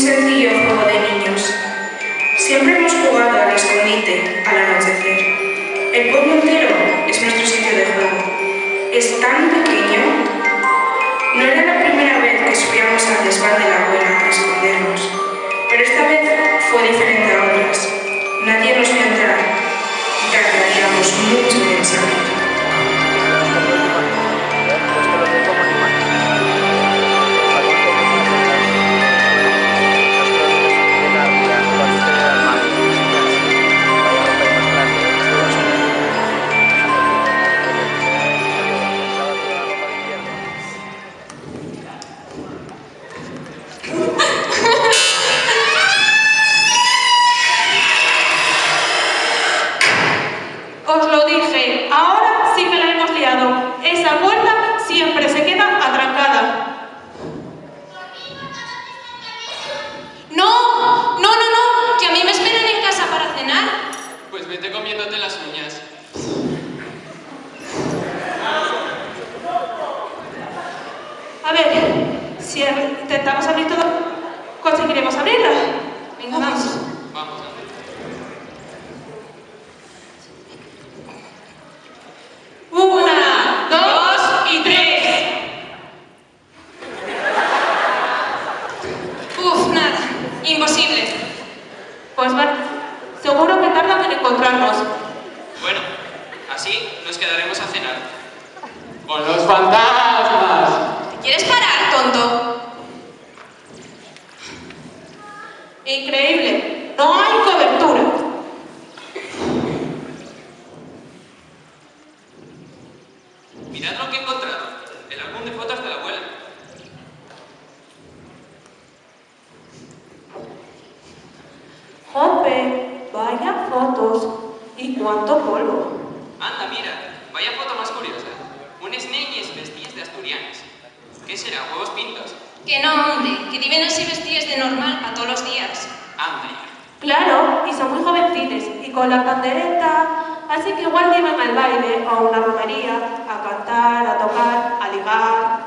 sencillo juego de niños. Siempre hemos jugado al escondite al anochecer. El pueblo entero es nuestro sitio de juego. Es tan pequeño. No era la primera vez que subíamos al desván de la abuela a escondernos, pero esta vez fue diferente a otras. Nadie nos vio entrar y tardaríamos mucho en salir. Os lo dije, ahora sí que la hemos liado. Esa puerta siempre se queda atrancada. No, que a mí me esperan en casa para cenar. Pues vete comiéndote las uñas. A ver, si intentamos abrir todo, conseguiremos abrirla. Venga, vamos. Vamos. Una, dos y tres. Nada, imposible. Pues bueno, seguro que tardan en encontrarnos. Bueno, así nos quedaremos a cenar. ¡Con los fantasmas! ¿Quieres parar, tonto? Increíble, no hay cobertura. Mirad lo que he encontrado. El álbum de fotos de la abuela. Jope, vaya fotos y cuánto polvo. Anda, mira. Vaya foto más curiosa. Unes niñes vestidas de asturianas. ¿Qué será? ¿Huevos pintos? Que no, hombre, que deben así vestidos de normal para todos los días. Anda ya. Claro, y son muy jovencitos y con la pandereta, así que igual iban al baile o a una romería, a cantar, a tocar, a ligar.